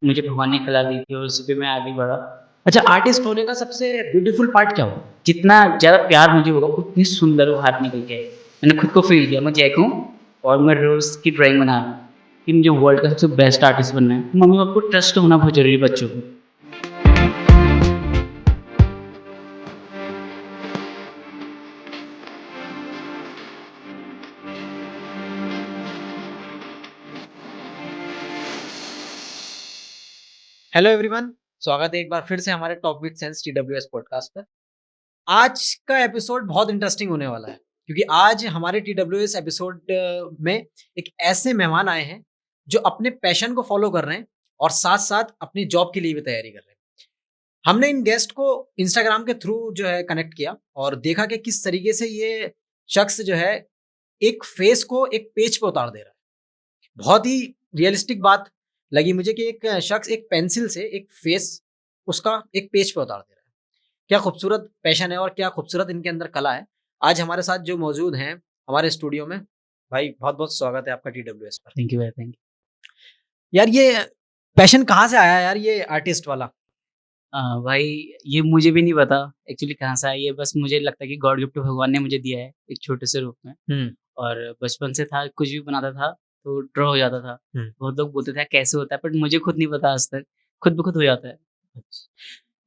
मुझे भगवान ने कला दी थी और उसी पे मैं आगे बढ़ा। अच्छा, आर्टिस्ट होने का सबसे ब्यूटीफुल पार्ट क्या हुआ? जितना ज़्यादा प्यार मुझे होगा उतनी सुंदर वो हाथ निकल के आएगी। मैंने खुद को फ़ील किया मैं जैक हूँ और मैं रोज़ की ड्राइंग बना रहा हूँ कि मुझे वर्ल्ड का सबसे बेस्ट आर्टिस्ट बनना है। मम्मी-पापा को ट्रस्ट होना बहुत ज़रूरी है बच्चों को। हेलो एवरीवन, स्वागत है एक बार फिर से हमारे talk with sense TWS podcast पर। आज का एपिसोड बहुत इंटरेस्टिंग होने वाला है क्योंकि आज हमारे टीडब्ल्यूएस एपिसोड में एक ऐसे मेहमान आए हैं जो अपने पैशन को फॉलो कर रहे हैं और साथ-साथ अपनी जॉब के लिए भी तैयारी कर रहे हैं। हमने इन गेस्ट को इंस्टाग्राम के थ्रू जो है कनेक्ट किया और देखा कि किस तरीके से ये शख्स जो है एक फेस को एक पेज पे उतार दे रहा है। बहुत ही रियलिस्टिक बात लगी मुझे कि एक शख्स एक पेंसिल से एक फेस उसका एक पेज पे उतार दे रहा है। क्या खूबसूरत पैशन है और क्या खूबसूरत इनके अंदर कला है। आज हमारे साथ जो मौजूद हैं हमारे स्टूडियो में, भाई बहुत-बहुत स्वागत है आपका टीडब्ल्यूएस पर। थैंक यू भाई, थैंक यू। यार ये पैशन कहाँ से आया यार ये आर्टिस्ट वाला? भाई ये मुझे भी नहीं पता एक्चुअली कहाँ से आई है, बस मुझे लगता है कि गॉड गिफ्ट भगवान ने मुझे दिया है एक छोटे से रूप में। हुँ, और बचपन से था कुछ भी बनाता था तो ड्रॉ हो जाता था। हुँ। बहुत लोग बोलते थे कैसे होता है, बट मुझे खुद नहीं पता आज तक, खुद ब खुद हो जाता है।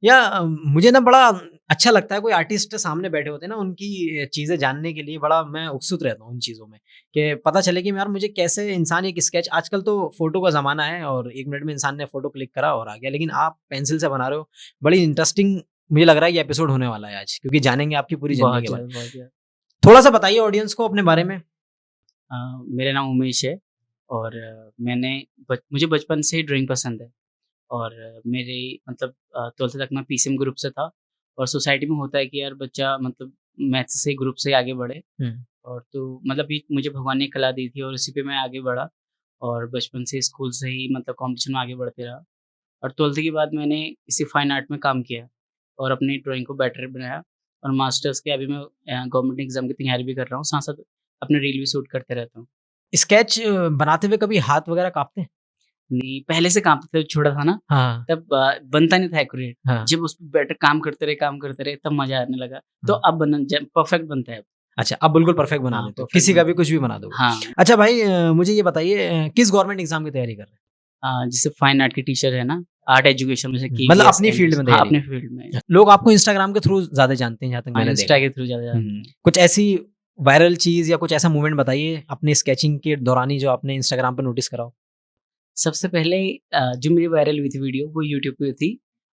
या मुझे ना बड़ा अच्छा लगता है कोई आर्टिस्ट सामने बैठे होते हैं ना उनकी चीज़ें जानने के लिए बड़ा मैं उत्सुक रहता हूँ उन चीज़ों में कि पता चले कि यार मुझे कैसे इंसान एक स्केच आजकल तो फ़ोटो का ज़माना है और 1 मिनट में इंसान ने फ़ोटो क्लिक करा और आ गया। लेकिन आप पेंसिल से बना रहे हो, बड़ी इंटरेस्टिंग मुझे लग रहा है ये एपिसोड होने वाला है आज क्योंकि जानेंगे आपकी पूरी जर्नी बहुत के बारे ज़्यादा, में। बहुत ज़्यादा। थोड़ा-सा बताइए ऑडियंस को अपने बारे में। अ, मेरा नाम उमेश है और मुझे बचपन से ही ड्राइंग पसंद है। और मेरे मतलब 12th तक मैं पीसीएम ग्रुप से था और सोसाइटी में होता है कि यार बच्चा मतलब मैथ्स से ग्रुप से आगे बढ़े। हुँ। और तो मतलब ये मुझे भगवान ने कला दी थी और उसी पे मैं आगे बढ़ा और बचपन से स्कूल से ही मतलब कॉम्पिटिशन में आगे बढ़ते रहा। और 12th के बाद मैंने इसी फाइन आर्ट में काम किया और अपनी ड्राइंग को बेटर बनाया। और मास्टर्स के अभी मैं गवर्नमेंट एग्ज़ाम की तैयारी भी कर रहा हूँ, साथ-साथ अपने रील भी शूट करते रहता हूँ। स्केच बनाते हुए कभी हाथ वगैरह काँपते हैं? नहीं, पहले से काँपता था, जब छोटा था ना, हाँ, तब बनता नहीं था एक्यूरेट। हाँ, जब उस पे बेटर काम करते रहे तब मज़ा आने लगा। तो हाँ। अब बनन ज परफेक्ट बनता है अब। अच्छा, अब बिल्कुल परफेक्ट बना हाँ, देते हो, परफेक्ट किसी का बनता भी है। कुछ भी बना दोगे। हाँ, अच्छा भाई मुझे ये बताइए किस गवर्नमेंट एग्ज़ाम की तैयारी कर रहे हैं? जैसे फाइन आर्ट के टीचर है ना, आर्ट एजुकेशन में से मतलब केवीएस, अपनी फील्ड एलबीएस। में हाँ, तैयारी अपने कर फील्ड में। रहे हैं। लोग आपको इंस्टाग्राम के थ्रू ज़्यादा जानते हैं जहाँ तक हाँ, मैंने देखा इंस्टा है। के थ्रू ज़्यादा जानते हैं। कुछ ऐसी वायरल चीज़ या कुछ ऐसा मूवमेंट बताइए अपनी स्केचिंग के दौरान ही जो आपने इंस्टाग्राम पे नोटिस करा हो? सबसे पहले जो मेरी वायरल हुई थी वीडियो वो यूट्यूब पे थी।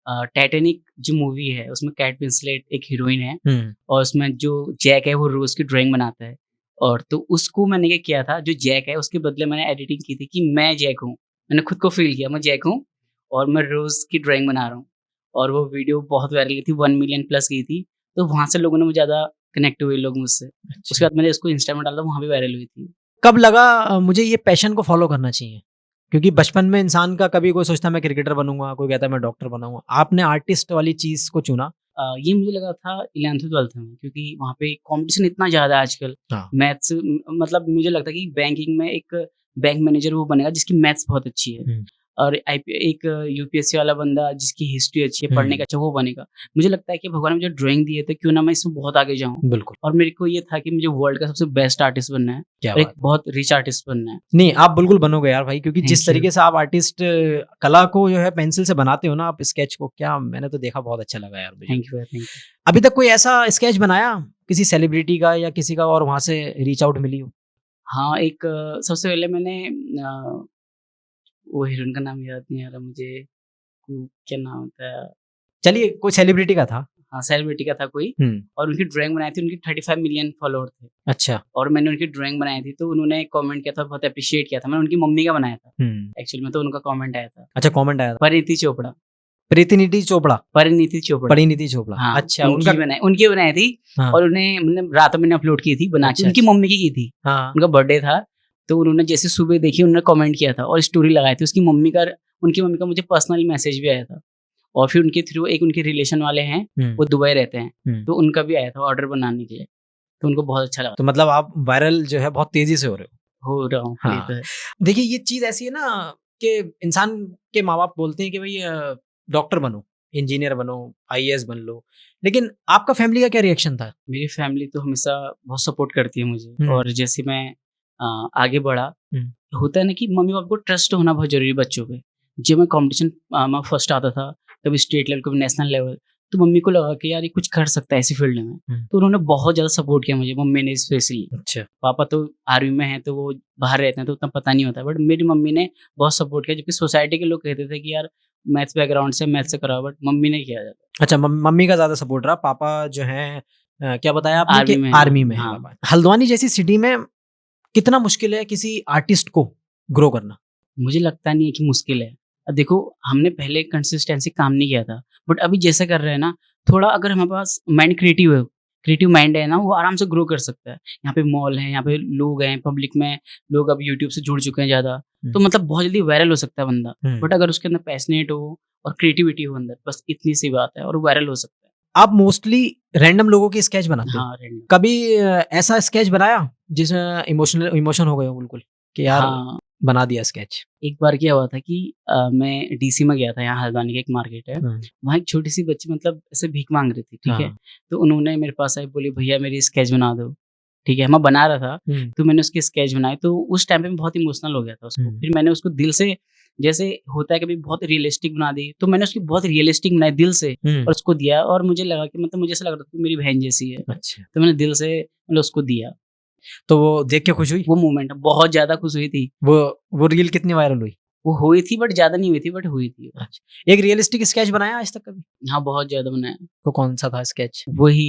टाइटैनिक जो मूवी है उसमें केट विंसलेट एक हीरोइन है हुँ, और उसमें जो जैक है वो रोज़ की ड्राइंग बनाता है। और तो उसको मैंने क्या किया था, जो जैक है उसके बदले मैंने एडिटिंग की थी कि मैं जैक हूँ। मैंने खुद को फ़ील किया मैं जैक हूँ और मैं रोज़ की ड्राइंग बना रहा हूँ। और वो वीडियो बहुत वायरल गई थी, 1 मिलियन प्लस गई थी। तो वहाँ से लोगों ने मुझे ज़्यादा कनेक्ट हुए लोग मुझसे। उसके अच्छा। बाद मैंने इसको इंस्टा में डाला, वहाँ भी वायरल हुई थी। कब लगा मुझे ये पैशन को फ़ॉलो करना चाहिए? क्योंकि बचपन में इंसान का कभी कोई सोचता है मैं क्रिकेटर बनूँगा, कोई कहता है मैं डॉक्टर बनूँगा। आपने आर्टिस्ट वाली चीज़ को चुना। ये मुझे लगा था 11th-12th में, क्योंकि वहाँ पे कॉम्पिटिशन इतना ज़्यादा है आजकल। हाँ। मैथ्स मतलब मुझे लगता है कि बैंकिंग में एक बैंक मैनेजर वो बनेगा जिसकी मैथ्स बहुत अच्छी है। हुँ, और एक यूपीएससी वाला बंदा जिसकी हिस्ट्री अच्छी है, पढ़ने का हुँ, अच्छा, वो बनेगा। मुझे लगता है कि भगवान ने मुझे ड्राइंग दी है तो क्यों ना मैं इसमें बहुत आगे जाऊँ। बिल्कुल, और मेरे को ये था कि मुझे वर्ल्ड का सबसे बेस्ट आर्टिस्ट बनना है क्या और एक बात है। बहुत रिच आर्टिस्ट बनना है। नहीं, आप बिल्कुल बनोगे यार भाई क्योंकि जिस थैंक यू। तरीके से आप आर्टिस्ट कला को जो है पेंसिल से बनाते हो ना आप स्केच को, क्या मैंने तो देखा बहुत अच्छा लगा यार मुझे। Thank you, thank you. अभी तक कोई ऐसा स्केच बनाया किसी सेलिब्रिटी का या किसी का और वहाँ से रीच आउट मिली हो? हाँ, एक सबसे पहले मैंने वो हीरोइन का नाम याद नहीं आ रहा मुझे। क्या नाम होता है? चलिए कोई सेलिब्रिटी का था। हाँ, सेलिब्रिटी का था कोई। हुँ, और उनकी ड्राइंग बनाई थी, उनकी 35 मिलियन फॉलोवर थे। अच्छा। और मैंने उनकी ड्राइंग बनाई थी तो उन्होंने कमेंट किया था, बहुत एप्रिशिएट किया था। मैंने उनकी मम्मी का बनाया था हुँ, एक्चुअल में, तो उनका कमेंट आया था। अच्छा कमेंट आया था। परिणीति चोपड़ा। प्रीतिनिधि चोपड़ा, परिणीति चोपड़ा। परिणीति चोपड़ा। हाँ, अच्छा उनका उनकी बनाई थी। हाँ, और उन्हें मतलब रातों मैंने अपलोड की थी बना के, अच्छा, उनकी अच्छा। मम्मी की थी। हाँ, उनका बर्थडे था, तो उन्होंने जैसे सुबह देखी उन्होंने कमेंट किया था और स्टोरी लगाई थी। उनकी मम्मी का मुझे पर्सनली मैसेज भी आया था। और फिर उनके थ्रू एक उनके रिलेशन वाले हैं, हुँ, वो दुबई रहते हैं, हुँ। तो उनका भी आया था ऑर्डर बनाने के लिए। तो उनको बहुत अच्छा लगा। तो मतलब आप वायरल जो है बहुत तेज़ी से हो रहे हो। हो रहा हूँ, ये हाँ, तो है। देखिए ये चीज़ ऐसी है ना के इंसान के माँ बाप बोलते हैं कि भाई डॉक्टर बनो, इंजीनियर बनो, आईएएस बन लो, लेकिन आपका फैमिली का क्या रिएक्शन था? मेरी फैमिली तो हमेशा बहुत सपोर्ट करती है मुझे, हम्म। और जैसे मैं आगे बढ़ा, होता है ना कि मम्मी पापा को ट्रस्ट होना बहुत जरूरी है बच्चों पे। जब मैं कंपटीशन में फर्स्ट आता था, कभी स्टेट लेवल, कभी नेशनल लेवल, तो मम्मी को लगा कि यार ये कुछ कर सकता है ऐसी फील्ड में। तो उन्होंने बहुत ज़्यादा सपोर्ट किया मुझे, मम्मी ने स्पेशली। अच्छा। पापा तो आर्मी में हैं, तो वो बाहर रहते हैं, तो उतना पता नहीं होता, बट मेरी मम्मी ने बहुत सपोर्ट किया। जबकि सोसाइटी के लोग कहते थे कि यार मैथ्स बैकग्राउंड से, मैथ्स से कराओ, बट मम्मी ने किया जाता। अच्छा, मम्मी का ज्यादा सपोर्ट रहा, पापा जो है क्या बताया आपने आर्मी कि में, आर्मी में है हाँ। पापा। हल्द्वानी जैसी सिटी में कितना मुश्किल है किसी आर्टिस्ट को ग्रो करना? मुझे लगता नहीं है कि मुश्किल है। देखो, हमने पहले कंसिस्टेंसी काम नहीं किया था, बट अभी जैसे कर रहे हैं ना, थोड़ा अगर हमारे पास माइंड क्रिएटिव माइंड है ना, वो आराम से ग्रो कर सकता है। यहाँ पे मॉल है, यहाँ पे लोग हैं, पब्लिक में लोग अब यूट्यूब से जुड़ चुके हैं ज़्यादा, तो मतलब बहुत जल्दी वायरल हो सकता है बंदा। बट अगर उसके अंदर पैशनेट हो और क्रिएटिविटी हो अंदर, बस इतनी सी बात है, और वायरल हो सकता है। आप मोस्टली रैंडम लोगों की स्केच बनाते हो? हाँ, रैंडम। कभी ऐसा स्केच बनाया जिसमें इमोशन हो गए हो बिल्कुल कि यार हाँ, बना दिया स्केच? एक बार क्या हुआ था कि मैं डीसी में गया था, यहाँ हल्द्वानी का एक मार्केट है। वहाँ एक छोटी-सी बच्ची मतलब ऐसे भीख माँग रही थी, ठीक है? हाँ। तो उन्होंने मेरे पास आई, बोली भैया मेरी स्केच बना दो, ठीक है? मैं बना रहा था, तो मैंने उसकी स्केच बनाई, तो उस टाइम पे मैं बहुत इमोशनल हो गया था उसको। फिर मैंने उसको दिल से, जैसे होता है कभी बहुत रियलिस्टिक बना दी, तो मैंने उसकी बहुत रियलिस्टिक बनाई दिल से, और उसको दिया, और मुझे लगा कि मतलब मुझे ऐसा लग रहा था कि मेरी बहन जैसी है। अच्छा। तो मैंने दिल से मतलब उसको दिया। तो वो देख के खुश हुई? वो मोमेंट बहुत ज़्यादा खुश हुई थी। वो रील कितनी वायरल हुई? वो हुई थी बट ज़्यादा नहीं हुई थी, बट हुई थी। अच्छा। एक रियलिस्टिक स्केच बनाया आज तक कभी? हाँ, बहुत ज़्यादा बनाया। वो कौन सा था स्केच? वही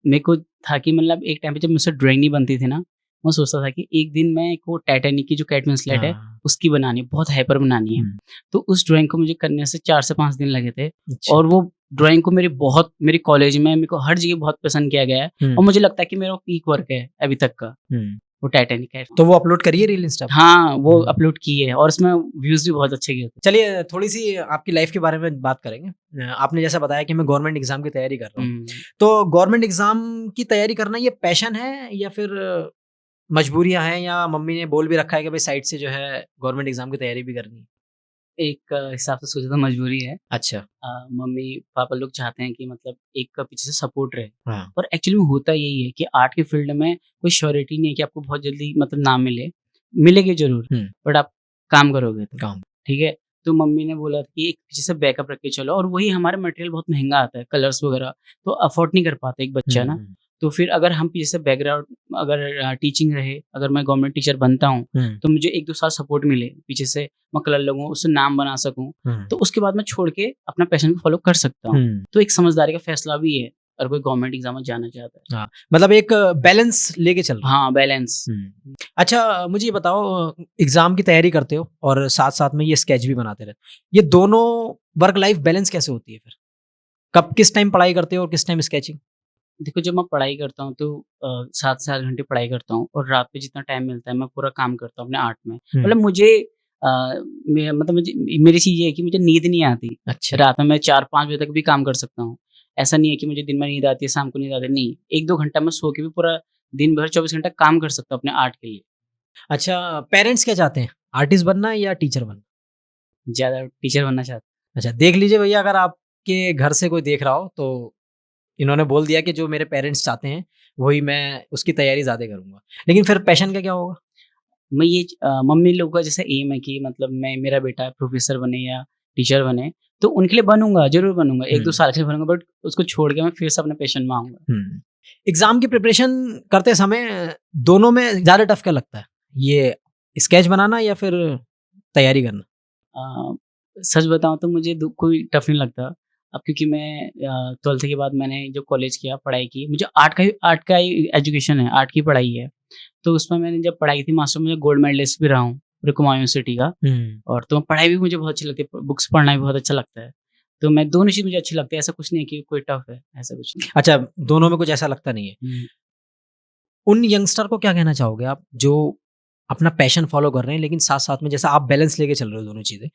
मेरे को था कि मतलब एक टाइम पे जब मुझसे ड्राइंग नहीं बनती थी ना, मैं सोचता था कि एक दिन मैं एक वो टाइटैनिक की जो केट विंसलेट है, हाँ। उसकी बनानी है, बहुत हाइपर बनानी है। हम्म। तो उस ड्राइंग को मुझे करने से 4 से 5 दिन लगे थे, अच्छा। और वो ड्राइंग को मेरी कॉलेज में मेरे को हर जगह बहुत पसंद किया गया है, और मुझे लगता है कि मेरा वो पीक वर्क है अभी तक का, वो टाइटैनिक है। तो वो अपलोड करिए रील इंस्टा पे? हाँ, वो अपलोड की है, और उसमें व्यूज़ भी बहुत अच्छे गए थे। चलिए थोड़ी-सी आपकी लाइफ़ के बारे में बात करेंगे। आपने जैसा बताया कि मैं गवर्नमेंट एग्ज़ाम की तैयारी कर रहा हूँ। हुँ। तो गवर्नमेंट एग्ज़ाम की तैयारी करना ये पैशन है या फिर मजबूरियाँ हैं, या मम्मी ने बोल भी रखा है कि भाई साइड से जो है गवर्नमेंट एग्ज़ाम की तैयारी भी करनी है? एक हिसाब से सोचा तो मजबूरी है। अच्छा। मम्मी-पापा लोग चाहते हैं कि मतलब एक पीछे से सपोर्ट रहे, हाँ। और एक्चुअली में होता यही है कि आर्ट की फील्ड में कोई श्योरिटी नहीं है कि आपको बहुत जल्दी मतलब नाम मिले। मिलेगी ज़रूर, बट आप काम करोगे तो, काम। ठीक है? तो मम्मी ने बोला कि एक पीछे से बैकअप रख के चलो, और वही हमारा मटेरियल बहुत महँगा आता है, कलर्स वगैरह, तो अफोर्ड नहीं कर पाता एक बच्चा ना। तो फिर अगर हम पीछे से बैकग्राउंड, अगर टीचिंग रहे, अगर मैं गवर्नमेंट टीचर बनता हूँ, तो मुझे 1-2 साल सपोर्ट मिले, पीछे से मैं कलर लगूँ, उससे नाम बना सकूँ, तो उसके बाद मैं छोड़ के अपना पैशन को फ़ॉलो कर सकता हूँ। तो एक समझदारी का फैसला भी है, अगर कोई गवर्नमेंट एग्ज़ाम में जाना चाहता है। हाँ, मतलब एक बैलेंस लेके चल रहे हो। हाँ, बैलेंस। अच्छा, मुझे ये बताओ, एग्ज़ाम की तैयारी करते हो और साथ-साथ में ये स्केच भी बनाते रहते हो। ये दोनों वर्क लाइफ बैलेंस कैसे होती है फिर? कब किस टाइम पढ़ाई करते हो और किस टाइम स्केचिंग? देखो, जब मैं पढ़ाई करता हूँ तो 7 से 8 घंटे पढ़ाई करता हूँ, और रात में जितना टाइम मिलता है मैं पूरा काम करता हूँ अपने आर्ट में। मतलब मुझे मेरी चीज़ ये है कि मुझे नींद नहीं आती। अच्छा। रात में मैं 4-5 बजे तक भी काम कर सकता हूँ। ऐसा नहीं है कि मुझे दिन में नींद आती है, शाम को नींद आती है, नहीं। 1-2 घंटा मैं सो के भी पूरा दिन भर 24 घंटा काम कर सकता हूँ अपने आर्ट के लिए। अच्छा, पेरेंट्स क्या चाहते हैं? आर्टिस्ट बनना या टीचर बनना? ज़्यादा टीचर बनना चाहता अच्छा, देख लीजिए भैया, अगर आपके घर से कोई देख रहा हो तो इन्होंने बोल दिया कि जो मेरे पेरेंट्स चाहते हैं वही मैं उसकी तैयारी ज़्यादा करूँगा। लेकिन फिर पैशन का क्या होगा? मैं ये मम्मी लोगों का जैसे एम है कि मतलब मेरा बेटा प्रोफ़ेसर बने या टीचर बने, तो उनके लिए बनूँगा, ज़रूर बनूँगा। 1-2 साल के लिए बनूँगा, बट उसको छोड़ के मैं फिर से अपने पैशन में आऊँगा। एग्ज़ाम की प्रिपरेशन करते समय दोनों में ज़्यादा टफ क्या लगता है? ये स्केच बनाना या फिर तैयारी करना? अ, सच बताऊँ तो मुझे कोई टफ नहीं लगता। अब क्योंकि मैं 12th के बाद मैंने जो कॉलेज किया, पढ़ाई की, मुझे आर्ट का ही एजुकेशन है, आर्ट की पढ़ाई है। तो उसमें मैंने जब पढ़ाई थी मास्टर में, मैं गोल्ड मेडलिस्ट भी रहा हूँ, पूरे कुमाऊँ यूनिवर्सिटी का। और तो पढ़ाई भी मुझे बहुत अच्छी लगती है, बुक्स पढ़ना भी बहुत अच्छा लगता है। तो मैं दोनों चीज़ मुझे अच्छी लगती है, ऐसा कुछ नहीं है कि कोई टफ है, ऐसा कुछ नहीं। अच्छा, दोनों में कुछ ऐसा लगता नहीं है। हुँ। उन यंगस्टर को क्या कहना चाहोगे आप जो अपना पैशन फ़ॉलो कर रहे हैं, लेकिन साथ-साथ में जैसा आप बैलेंस लेके चल रहे हो दोनों चीज़ें,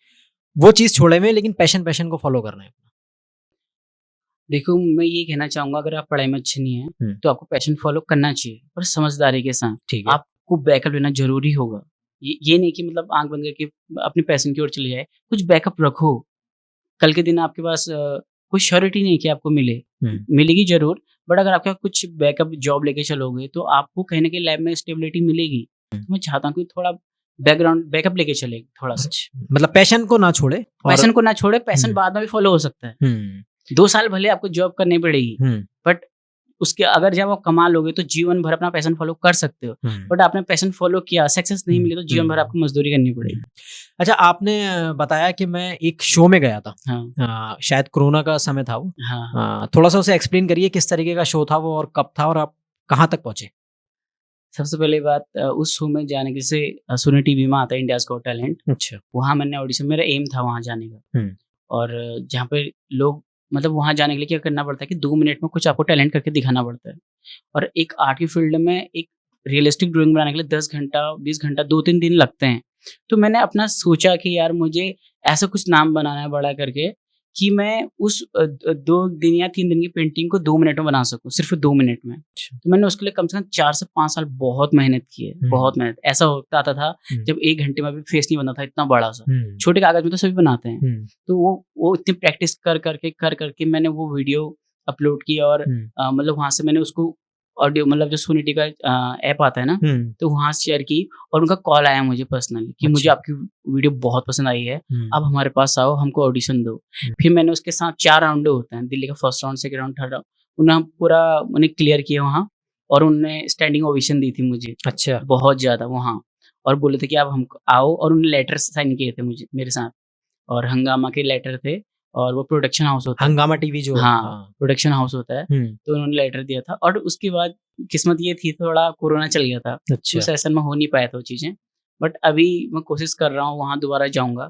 वो चीज़ छोड़े हुए हैं लेकिन पैशन को फ़ॉलो कर रहे हैं? देखो, मैं ये कहना चाहूँगा, अगर आप पढ़ाई में अच्छे नहीं हैं, हुँ। तो आपको पैशन फ़ॉलो करना चाहिए, पर समझदारी के साथ। ठीक है। आपको बैकअप लेना ज़रूरी होगा। ये नहीं कि मतलब आँख बंद करके अपने पैशन की ओर चले जाए, कुछ बैकअप रखो। कल के दिन आपके पास कोई श्योरिटी नहीं है कि आपको मिले, मिलेगी ज़रूर, बट अगर आपके पास कुछ बैकअप जॉब लेके चलोगे तो आपको कहीं न कहीं लाइफ़ में स्टेबिलिटी मिलेगी। तो मैं चाहता हूँ कि थोड़ा बैकअप लेके चले थोड़ा-सा। अच्छा, मतलब पैशन को ना छोड़े और पैशन को ना छोड़े, पैशन हुँ। बाद में भी फ़ॉलो हो सकता है। हुँ, 2 साल भले आपको जॉब करनी पड़ेगी, हुँ, बट उसके अगर जब आप कमा लोगे तो जीवन भर अपना पैशन फ़ॉलो कर सकते हो। हुँ, बट आपने पैशन फ़ॉलो किया, सक्सेस नहीं मिली तो जीवन भर हुँ। आपको मज़दूरी करनी पड़ेगी। अच्छा, आपने बताया कि मैं एक शो में गया था। हाँ, शायद कोरोना का समय था वो। हाँ, हाँ। थोड़ा-सा उसे एक्सप्लेन करिए किस तरीके का शो था वो और कब था और आप कहाँ तक पहुँचे? सबसे पहली बात उस शो में जाने के जैसे सोनी टीवी में आता है इंडियाज़ गॉट टैलेंट, अच्छा। वहाँ मैंने ऑडिशन मेरा एम था वहाँ जाने का। हुँ, और जहाँ पे लोग मतलब वहाँ जाने के लिए क्या करना पड़ता है कि 2 मिनट में कुछ आपको टैलेंट करके दिखाना पड़ता है। और एक आर्ट की फील्ड में एक रियलिस्टिक ड्राइंग बनाने के लिए 10 घंटा, 20 घंटा, 2-3 दिन लगते हैं। तो मैंने अपना सोचा कि यार मुझे ऐसा कुछ नाम बनाना है बड़ा करके कि मैं उस 2 दिन या 3 दिन की पेंटिंग को 2 मिनट में बना सकूँ, सिर्फ़ 2 मिनट में। अच्छा। तो मैंने उसके लिए कम से कम 4 से 5 साल बहुत मेहनत की है, बहुत मेहनत। ऐसा होता आता था हुँ, जब 1 घंटे में भी फेस नहीं बना था इतना बड़ा-सा। हुँ, छोटे कागज़ में तो सभी बनाते हैं। हुँ, तो वो इतनी प्रैक्टिस कर करके मैंने वो वीडियो अपलोड की और हुँ, मतलब वहाँ से मैंने उसको ऑडियो मतलब जो सोनिटी का ऐप आता है ना, हुँ, तो वहाँ से शेयर की और उनका कॉल आया मुझे पर्सनली कि मुझे अच्छा। आपकी वीडियो बहुत पसंद आई है, हुँ, आप हमारे पास आओ, हमको ऑडिशन दो। हुँ, फिर मैंने उसके साथ 4 राउंड होते हैं, दिल्ली का first round, second round, third round, उन्हें पूरा उन्हें क्लियर किया वहाँ और उन्होंने स्टैंडिंग ओवेशन दी थी मुझे, अच्छा। बहुत ज़्यादा वहाँ और बोले थे कि आप हमको आओ और उन्होंने लेटर साइन किए थे मुझे मेरे साथ और हंगामा के लेटर थे और वो प्रोडक्शन हाउस होता है। हंगामा टीवी जो हाँ, हाँ। प्रोडक्शन हाउस होता है, हुँ, तो उन्होंने लेटर दिया था और उसके बाद किस्मत ये थी थोड़ा कोरोना चल गया था, तो अच्छा। उस सेशन में हो नहीं पाया था वो चीज़ें। बट अभी मैं कोशिश कर रहा हूँ वहाँ दोबारा जाऊँगा।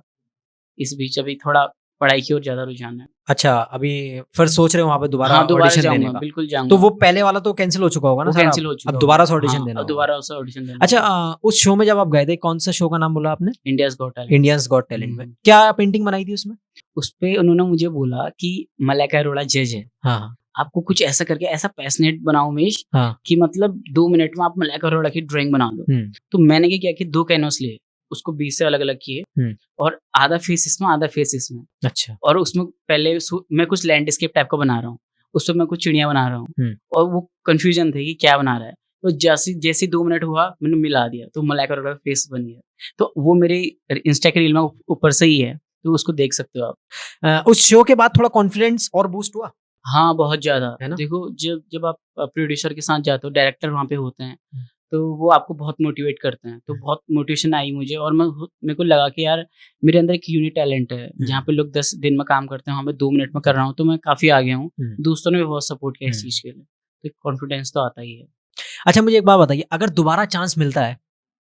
इस बीच अभी थोड़ा पढ़ाई की ओर ज़्यादा रुझान है। अच्छा, अभी फिर सोच रहे हो वहाँ पे दोबारा हाँ, दोबारा ऑडिशन देने जाऊँगा, का। बिल्कुल तो जाऊँगा। वो पहले वाला तो कैंसल हो चुका होगा ना वो सारा कैंसल अब? हो अब चुका दोबारा होगा। से ऑडिशन हाँ, देना अब होगा। दोबारा उसे ऑडिशन देना अच्छा, होगा। उस शो में जब आप गए थे कौन-से शो का नाम बोला आपने? India's got talent. Indians got talent में। हुँ। क्या पेंटिंग बनाई थी उसमें? उसपे उन्होंने मुझे बोला कि मलाइका अरोड़ा जज है। हाँ, हाँ। आपको कुछ ऐसा करके ऐसा पैशनेट बनाओ उमेश हाँ। कि मतलब 2 मिनट में आप मलाइका अरोड़ा की ड्राइंग बना दो। हुँ, तो मैंने क्या किया कि 2 कैनवस लिए, उसको 20 से अलग-अलग किए हुँ। और आधा फेस इसमें, आधा फेस इसमें अच्छा। और उसमें पहले मैं कुछ लैंडस्केप टाइप का बना रहा हूँ, उसमें मैं कुछ चिड़िया बना रहा हूँ हुँ, और वो कन्फ्यूज़न थे कि क्या बना रहा है। तो जैसे ही 2 मिनट हुआ मैंने मिला दिया, तो मलाइका अरोड़ा का फेस बन गया। तो वो मेरे इंस्टा के रील में ऊपर से ही है, तो उसको देख सकते हो आप। उस शो के बाद थोड़ा कॉन्फिडेंस और बूस्ट हुआ, हाँ, बहुत ज़्यादा। है ना? देखो जब जब आप प्रोड्यूसर के साथ जाते हो, डायरेक्टर वहाँ पे होते हैं, हुँ, तो वो आपको बहुत मोटिवेट करते हैं। तो हुँ, बहुत मोटिवेशन आई मुझे और मेरे को लगा कि यार मेरे अंदर एक यूनिक टैलेंट है। हुँ, जहाँ पे लोग 10 दिन में काम करते हैं, वहाँ पे 2 मिनट में कर रहा हूँ, तो मैं काफ़ी आगे हूँ। हुँ, दोस्तों ने भी बहुत सपोर्ट किया इस हुँ। चीज़ के लिए। तो कॉन्फिडेंस तो आता ही है। अच्छा, मुझे एक बात बताइए, अगर दोबारा चांस मिलता है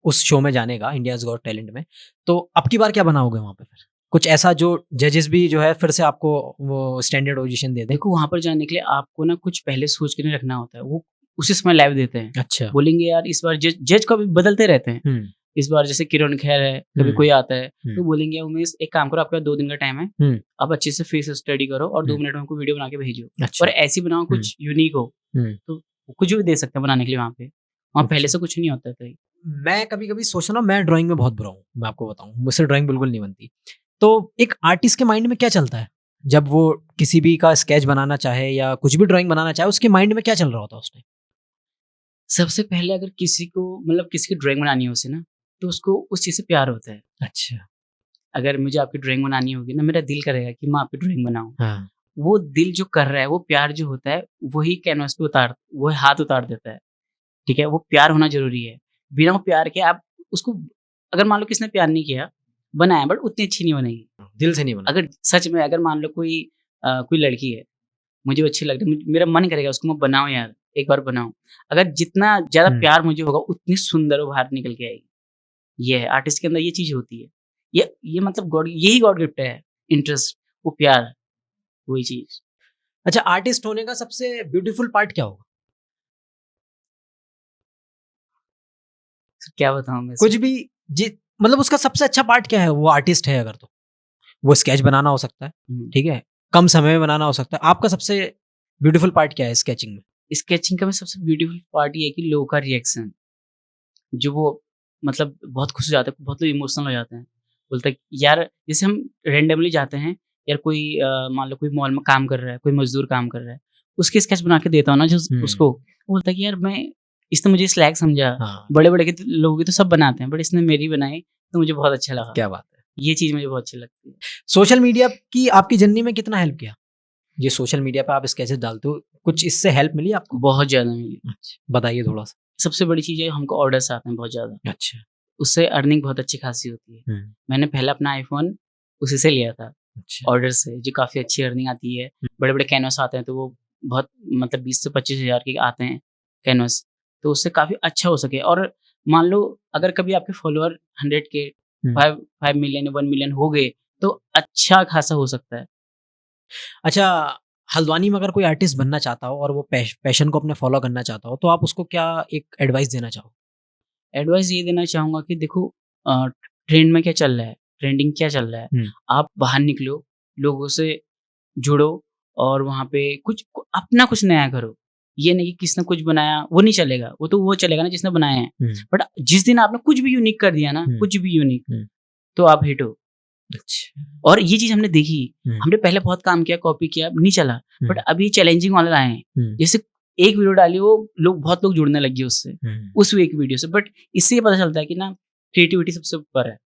उस शो में जाने का इंडियाज़ गॉट टैलेंट में, तो अब की बार क्या बनाओगे वहाँ पे फिर? कुछ ऐसा जो जजेस भी जो है फिर से आपको वो स्टैंडर्ड ऑडिशन दे दें? देखो वहाँ पर जाने के लिए आपको ना कुछ पहले सोच के नहीं रखना होता है। वो उसी समय लाइव देते हैं। अच्छा। बोलेंगे यार इस बार जज कभी बदलते रहते हैं। हुँ, इस बार जैसे किरण खेर है, कभी हुँ, कोई आता है, हुँ, तो बोलेंगे उमेश एक काम करो आपके पास 2 दिन का टाइम है, हुँ, आप अच्छे से फेस स्टडी करो और 2 हुँ। मिनट में हमको वीडियो बना के भेजो। और अच्छा। ऐसी बनाओ हुँ, कुछ यूनिक हो, हुँ। तो कुछ भी दे सकते हैं बनाने के लिए वहाँ पे। वहाँ पहले अच्छा। से कुछ नहीं होता था। मैं कभी-कभी सोचता हूँ ना मैं ड्राइंग में बहुत बुरा हूँ, मैं आपको बताऊँ, मुझसे ड्राइंग बिल्कुल नहीं बनती। तो एक आर्टिस्ट के माइंड में क्या चलता है? जब वो किसी भी का स्केच बनाना चाहे या कुछ भी ड्राइंग बनाना चाहे, उसके माइंड में क्या चल रहा होता है उस टाइम? सबसे पहले अगर किसी को मतलब किसी की ड्राइंग बनानी है उसे ना, तो उसको उस चीज़ से प्यार होता है। अच्छा। अगर मुझे आपकी ड्राइंग बनानी होगी ना, मेरा दिल करेगा कि मैं आपकी ड्राइंग बनाऊँ। हाँ। वो दिल जो कर रहा है, वो प्यार जो होता है, वही कैनवास पे वो हाथ उतार देता है। ठीक है? वो प्यार होना ज़रूरी है। बिना प्यार के आप उसको अगर मान लो किसी ने प्यार नहीं किया, बनाया बट उतनी अच्छी नहीं बनेगी। दिल से नहीं बना। अगर सच में अगर मान लो कोई लड़की है, मुझे वो अच्छी लग रही है, मेरा मन करेगा उसको मैं बनाऊँ यार, एक बार बनाऊँ। अगर जितना ज़्यादा हुँ। प्यार मुझे होगा, उतनी सुंदर वो बाहर निकल के आएगी। ये है, आर्टिस्ट के अंदर ये चीज़ होती है। ये मतलब गॉड यही गॉड गिफ्ट है, इंटरेस्ट, वो प्यार, वही चीज़। अच्छा, आर्टिस्ट होने का सबसे ब्यूटीफुल पार्ट क्या होगा? क्या बताऊँ मैं कुछ इसमें? भी जि मतलब उसका सबसे अच्छा पार्ट क्या है वो आर्टिस्ट है अगर तो? वो स्केच बनाना हो सकता है, हुँ। ठीक है? कम समय में बनाना हो सकता है। आपका सबसे ब्यूटीफुल पार्ट क्या है स्केचिंग में? स्केचिंग का में सबसे ब्यूटीफुल पार्ट ये है कि लोगों का रिएक्शन, जो वो मतलब बहुत खुश हो जाते हैं, बहुत लोग इमोशनल हो जाते हैं। बोलते हैं कि यार जैसे हम रैंडमली जाते हैं, यार कोई मान लो कोई मॉल में काम कर रहा है, कोई मज़दूर काम कर रहा है, उसके स्केच बना के देता हूँ ना जो उसको, वो बोलता है कि यार मैं इसने मुझे इस लायक समझा, हाँ, बड़े-बड़े के तो लोगों की तो सब बनाते हैं, बट इसने मेरी बनाई तो मुझे बहुत अच्छा लगा। क्या बात है। ये चीज़ मुझे बहुत अच्छी लगती है। सोशल मीडिया की आपकी जर्नी में कितना हेल्प किया? ये सोशल मीडिया पे आप स्केचेस डालते हो, कुछ इससे हेल्प मिली आपको? बहुत ज़्यादा मिली। अच्छा, बताइए थोड़ा-सा। सबसे बड़ी चीज़ है हमको ऑर्डर्स आते हैं बहुत ज़्यादा, अच्छा। उससे अर्निंग बहुत अच्छी खासी होती है। हुँ, मैंने पहला अपना आईफ़ोन उसी से लिया था, अच्छा। ऑर्डर से, जो काफ़ी अच्छी अर्निंग आती है। बड़े-बड़े कैनवास आते हैं तो वो बहुत मतलब 20 से 25 हज़ार के आते हैं कैनवास, तो उससे काफ़ी अच्छा हो सके। और मान लो अगर कभी आपके फॉलोअर 100 के हुँ। 5 मिलियन 1 मिलियन हो गए, तो अच्छा खासा हो सकता है। अच्छा, हल्द्वानी में अगर कोई आर्टिस्ट बनना चाहता हो और वो पैशन को अपने फॉलो करना चाहता हो, तो आप उसको क्या एक एडवाइस देना चाहोगे? एडवाइस ये देना चाहूँगा कि देखो ट्रेंड में क्या चल रहा है, ट्रेंडिंग क्या चल रहा है, हुँ, आप बाहर निकलो, लोगों से जुड़ो और वहाँ पे कुछ अपना कुछ नया करो। ये नहीं कि किसने कुछ बनाया, वो नहीं चलेगा, वो तो वो चलेगा ना जिसने बनाया है। हुँ, बट जिस दिन आपने कुछ भी यूनिक कर दिया ना, हुँ, कुछ भी यूनिक, हुँ। तो आप हिट हो। अच्छा। और ये चीज़ हमने देखी, हुँ, हमने पहले बहुत काम किया, कॉपी किया, नहीं चला। हुँ, बट अभी चैलेंजिंग वाले आए हैं। हुँ, जैसे एक वीडियो डाली, वो बहुत लोग जुड़ने लग गए उससे, हुँ। उस एक वीडियो से। बट इससे ये पता चलता है कि ना क्रिएटिविटी सबसे ऊपर है।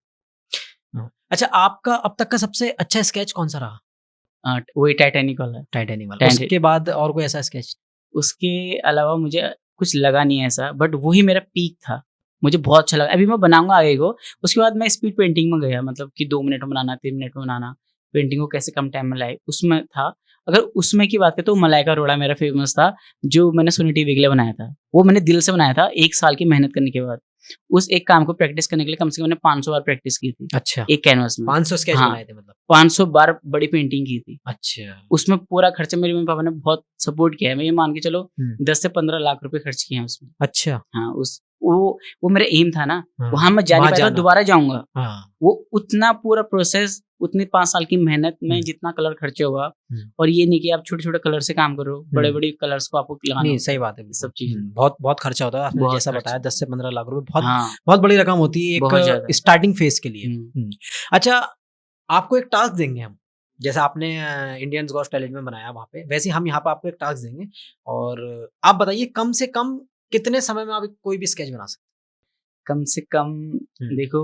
हाँ। अच्छा, आपका अब तक का सबसे अच्छा स्केच कौन-सा रहा? वही टाइटैनिक वाला है। टाइटैनिक वाला। टाइटै उसके बाद और कोई ऐसा स्केच? उसके अलावा मुझे कुछ लगा नहीं है ऐसा, बट वही मेरा पीक था। मुझे बहुत अच्छा लगा। अभी मैं बनाऊँगा आगे को, उसके बाद मैं स्पीड पेंटिंग में गया, मतलब कि 2 मिनट में बनाना, 3 मिनट में बनाना, पेंटिंग को कैसे कम टाइम में लाए, उसमें था। अगर उसमें की बात करें तो मलाइका अरोड़ा मेरा फेमस था, जो मैंने सोनी टीवी के लिए बनाया था। वो मैंने दिल से बनाया था 1 साल की मेहनत करने के बाद। उस एक काम को प्रैक्टिस करने के लिए कम से कम मैंने 500 बार प्रैक्टिस की थी, अच्छा, एक कैनवास में। 500 स्केच हाँ, बनाए थे मतलब? 500 बार बड़ी पेंटिंग की थी। अच्छा। उसमें पूरा खर्चा मेरे मम्मी-पापा ने बहुत सपोर्ट किया है। मैं ये मान के चलो हुँ, 10 से 15 लाख रुपए खर्च किए हैं उसमें। अच्छा। हाँ, वो मेरा एम था ना, हाँ, वहाँ मैं जा नहीं वहाँ पाया था, जाना। दोबारा जाऊँगा। हाँ। वो उतना पूरा प्रोसेस, उतनी 5 साल की मेहनत में हुँ, जितना कलर खर्चा हुआ, हुँ, और ये नहीं कि आप छोटे-छोटे कलर से काम करो, हुँ। बड़ी-बड़ी कलर्स को आपको लगाना नहीं, होता सही है, बात है ये बिल्कुल। सब चीज़ें। बहुत बहुत खर्चा होता है, आपने बहुत जैसा बताया खर्चा। 10 से 15 लाख रुपए बहुत हाँ, बहुत बड़ी रकम होती है बहुत एक ज़्यादा। स्टार्टिंग फेज़ के लिए। हुँ, हुँ। अच्छा, आपको एक टास्क देंगे हम, जैसा आपने इंडियंस गॉट टैलेंट में बनाया वहाँ पे, वैसे ही हम यहाँ पे आपको एक टास्क देंगे और आप बताइए कम से कम कितने समय में आप कोई भी स्केच बना सकते कम से कम हैं? देखो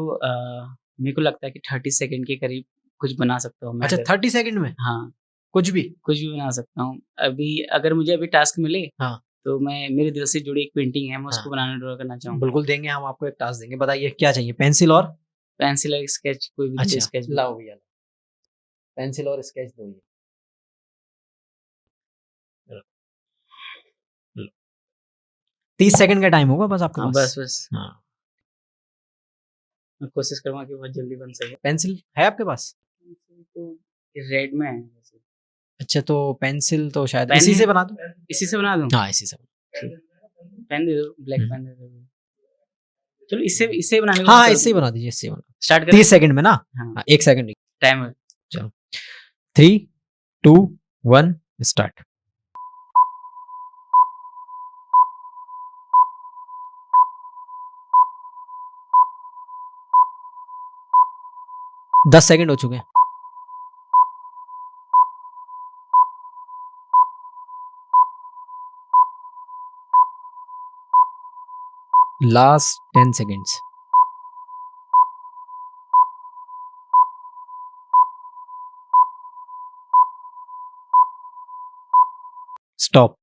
मेरे को लगता है कि 30 सेकंड के करीब कुछ बना सकता हूँ मैं अच्छा, अगर। 30 सेकंड में हाँ, कुछ भी? कुछ भी बना सकता हूँ। अभी अगर मुझे अभी टास्क मिले, हाँ, तो मैं मेरे दिल से जुड़ी एक पेंटिंग है, मैं हाँ। उसको बनाना ड्रा करना चाहूँगा। बिल्कुल देंगे हम आपको एक टास्क देंगे। बताइए क्या चाहिए? पेंसिल और पेंसिल और स्केच, कोई भी 2 अच्छा, स्केच बना। लाओ भैया, पेंसिल और स्केच दो ये। लो, लो। 30 सेकंड का टाइम होगा बस आपके हाँ, पास। बस हाँ, मैं कोशिश करूँगा कि बहुत जल्दी बन सके। पेंसिल है आपके पास? तो रेड में है वैसे। अच्छा, तो पेंसिल तो शायद पेन इसी है? से बना दूँ? इसी से बना दूँ? हाँ, इसी से। ठीक। पेन दे दो, ब्लैक हुँ। पेन दे दो। चलो इससे इससे बनाने की हाँ, कोशिश हाँ, करो इससे ही तुम। बना दीजिए, इससे ही बना स्टार्ट करें? 30 सेकंड में ना? हाँ, हाँ, 1 सेकंड टाइमर। चलो 3, 2, 1 स्टार्ट। 10 सेकंड हो चुके हैं। Last 10 seconds. स्टॉप।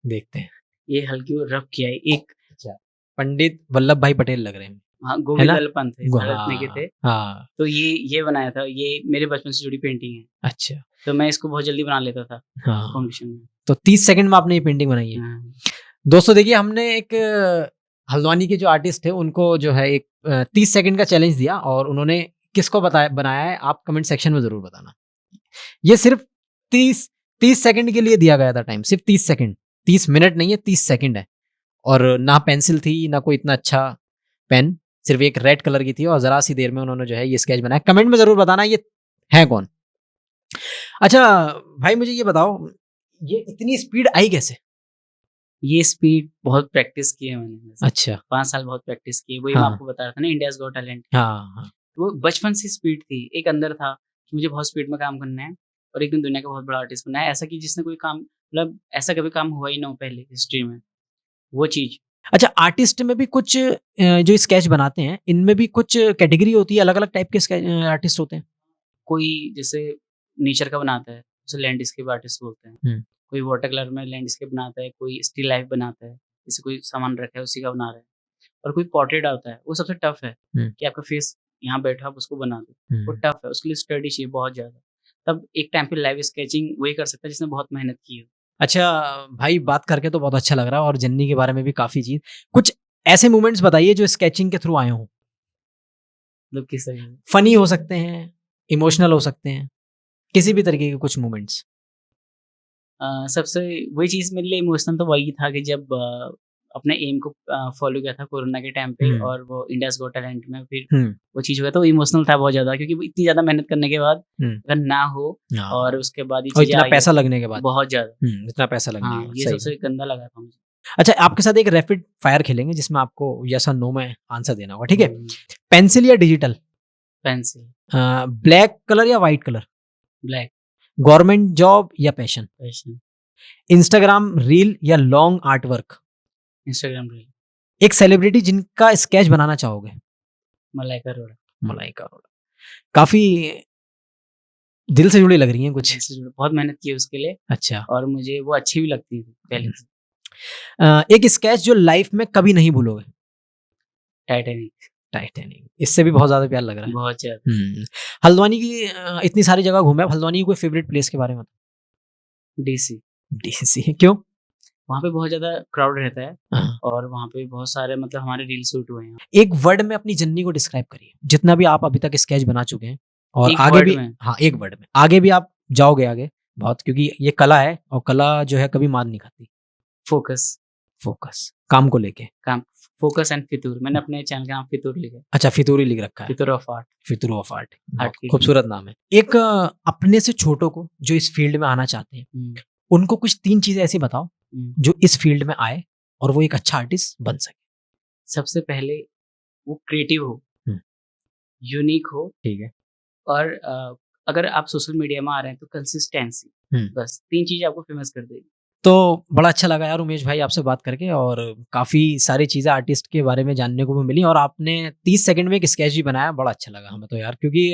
देखते हैं। ये हल्की वो रब किया है एक। अच्छा, पंडित वल्लभ भाई पटेल लग रहे हैं, हाँ, है गोविंद ना? वल्लभ पंत थे, भारत में के हाँ, थे। हाँ, तो ये बनाया था, ये मेरे बचपन से जुड़ी पेंटिंग है। अच्छा, तो मैं इसको बहुत जल्दी बना लेता था हाँ। कॉम्पिटिशन में। तो 30 सेकंड में आपने ये पेंटिंग बनाई है। हाँ, दोस्तों देखिए, हमने एक हल्द्वानी के जो आर्टिस्ट थे उनको जो है एक 30 सेकंड का चैलेंज दिया और उन्होंने किसको बताया बनाया है आप कमेंट सेक्शन में ज़रूर बताना। ये सिर्फ 30 सेकंड के लिए दिया गया था टाइम, सिर्फ 30 सेकंड, 30 मिनट नहीं है, 30 सेकंड है। और ना पेंसिल थी, ना कोई इतना अच्छा पेन, सिर्फ एक रेड कलर की थी और ज़रा-सी देर में उन्होंने जो है ये स्केच बनाया। कमेंट में ज़रूर बताना ये है कौन? अच्छा भाई मुझे ये बताओ, ये इतनी स्पीड आई कैसे? ये स्पीड बहुत प्रैक्टिस की है मैंने वैसे। अच्छा। 5 साल बहुत प्रैक्टिस की है। वही मैं हाँ। आपको बता रहा था ना, इंडियाज़ गॉट टैलेंट। हाँ, हाँ। वो बचपन से स्पीड थी, एक अंदर था कि मुझे बहुत स्पीड में काम करना है और एक दिन दुनिया का बहुत बड़ा आर्टिस्ट बनना है। ऐसा कि जिसने कोई काम, मतलब ऐसा कभी काम हुआ ही ना हो पहले हिस्ट्री में, वो चीज़। अच्छा, आर्टिस्ट में भी कुछ जो स्केच बनाते हैं, इनमें भी कुछ कैटेगरी होती है, अलग-अलग टाइप के आर्टिस्ट होते हैं? कोई जैसे नेचर का बनाता है, उसे लैंडस्केप आर्टिस्ट बोलते हैं। हुँ। कोई वाटर कलर में लैंडस्केप बनाता है, कोई स्टिल लाइफ बनाता है, जैसे कोई सामान रखा है उसी का बना रहा है। और कोई पोर्ट्रेट आता है, वो सबसे टफ है हुँ, कि आपका फेस यहाँ बैठा आप उसको बना दो। वो हुँ। टफ है, उसके लिए स्टडी चाहिए बहुत ज़्यादा। तब एक टाइम पे लाइव स्केचिंग वही कर सकता है जिसने बहुत मेहनत की हो। अच्छा, भाई बात करके तो बहुत अच्छा लग रहा है और जर्नी के बारे में भी काफ़ी चीज़। कुछ ऐसे मोमेंट्स बताइए जो स्केचिंग के थ्रू आए हों? मतलब किस तरीके से। फ़नी हो सकते हैं, इमोशनल हो सकते हैं, किसी भी तरीके के कुछ मोमेंट्स। सबसे वही चीज़ मेरे लिए इमोशनल तो वही था कि जब अपने एम को फ़ॉलो किया था कोरोना के टाइम पे, हुँ, और वो इंडियाज़ गॉट टैलेंट में फिर हुँ, वो चीज़ हो गया, तो इमोशनल था बहुत ज़्यादा, क्योंकि वो इतनी ज़्यादा मेहनत करने के बाद हुँ। अगर ना हो हाँ, और उसके बाद ये और चीज़ें इतना आ गई पैसा तो लगने के बाद। बहुत ज़्यादा। इतना पैसा लगने के हाँ, बाद, ये सही सबसे बात। गंदा लगा था मुझे। अच्छा, आपके साथ एक रैपिड फायर खेलेंगे जिसमें आपको येस और नो में आंसर देना होगा, ठीक है? हुँ, पेंसिल या डिजिटल? पेंसिल, ब्लैक कलर या white colour? Black, government job या पैशन? पैशन, इंस्टाग्राम रील या long art work? Instagram reel, एक सेलिब्रिटी जिनका स्केच बनाना चाहोगे? मलाइका अरोड़ा। मलाइका अरोड़ा। काफ़ी दिल से जुड़ी लग रही हैं कुछ। इससे जुड़ा बहुत मेहनत की है उसके लिए, अच्छा। और मुझे वो अच्छी भी लगती थी पहले से। एक स्केच जो लाइफ में कभी नहीं भूलोगे? Titanic, Titanic. इससे भी बहुत ज़्यादा प्यार लग रहा है। बहुत ज़्यादा। हल्द्वानी की इतनी सारी जगह घूमे आप, हल्द्वानी की कोई फ़ेवरेट प्लेस के बारे में बताओ? डीसी, डीसी क्यों? वहाँ पे बहुत ज़्यादा क्राउड रहता है हाँ। और वहाँ पे बहुत सारे, मतलब हमारे रील शूट हुए हैं। एक वर्ड में अपनी जर्नी को डिस्क्राइब करिए। जितना भी आप अभी तक स्केच बना चुके हैं और एक आगे वर्ड भी। में, हाँ, एक वर्ड में। आगे भी आप जाओगे आगे बहुत, क्योंकि ये कला है और कला जो है कभी मार नहीं खाती। फ़ोकस, फ़ोकस, काम को लेके। काम, फ़ोकस एंड फितूर। मैंने अपने चैनल का नाम फितूर लिखा है, अच्छा, फितूरी लिख रखा है। फितूर of art, Fitoor of art. बहुत आर्ट की। खूबसूरत नाम है। एक अपने से छोटों को जो इस फ़ील्ड में आना चाहते हैं, हुँ, उनको कुछ 3 चीज़ें ऐसी बताओ हुँ। जो इस फ़ील्ड में आए और वो एक अच्छा आर्टिस्ट बन सके। सबसे पहले वो क्रिएटिव हो, हुँ, यूनिक हो, ठीक है। और अगर आप सोशल मीडिया में आ रहे हैं तो कंसिस्टेंसी, हुँ। बस 3 चीज़ें आपको फ़ेमस कर देगी। तो बड़ा अच्छा लगा यार उमेश भाई आपसे बात करके, और काफ़ी सारी चीज़ें आर्टिस्ट के बारे में जानने को भी मिली, और आपने 30 सेकंड में एक स्केच भी बनाया, बड़ा अच्छा लगा हमें तो यार, क्योंकि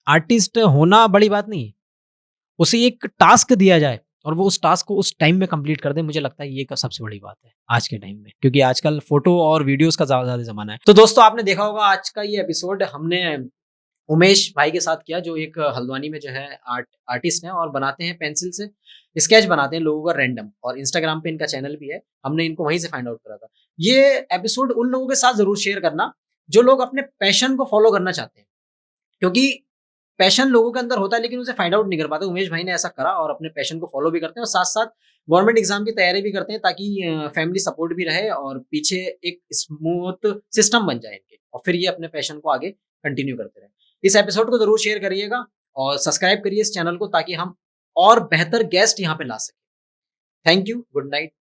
आर्टिस्ट होना बड़ी बात नहीं है। उसे एक टास्क दिया जाए और वो उस टास्क को उस टाइम में कंप्लीट कर दे, मुझे लगता है ये सबसे बड़ी बात है आज के टाइम में, क्योंकि आजकल फोटो और वीडियोस का ज़्यादा ज़माना है। तो दोस्तों, आपने देखा होगा आज का ये एपिसोड हमने उमेश भाई के साथ किया, जो एक हल्द्वानी में जो है आर्टिस्ट हैं और बनाते हैं पेंसिल से, स्केच बनाते हैं लोगों का रैंडम, और इंस्टाग्राम पे इनका चैनल भी है। हमने इनको वहीं से फाइंड आउट करा था। ये एपिसोड उन लोगों के साथ ज़रूर शेयर करना जो लोग अपने पैशन को फॉलो करना चाहते हैं, क्योंकि पैशन लोगों के अंदर होता है लेकिन उसे फाइंड आउट नहीं कर पाते। उमेश भाई ने ऐसा करा और अपने पैशन को फॉलो भी करते हैं और साथ-साथ गवर्नमेंट एग्जाम की तैयारी भी करते हैं, ताकि फैमिली सपोर्ट भी रहे और पीछे एक स्मूथ सिस्टम बन जाए इनके, और फिर ये अपने पैशन को आगे कंटिन्यू करते रहें। इस एपिसोड को ज़रूर शेयर करिएगा और सब्सक्राइब करिए इस चैनल को, ताकि हम और बेहतर गेस्ट यहाँ पे ला सकें। Thank you, good night.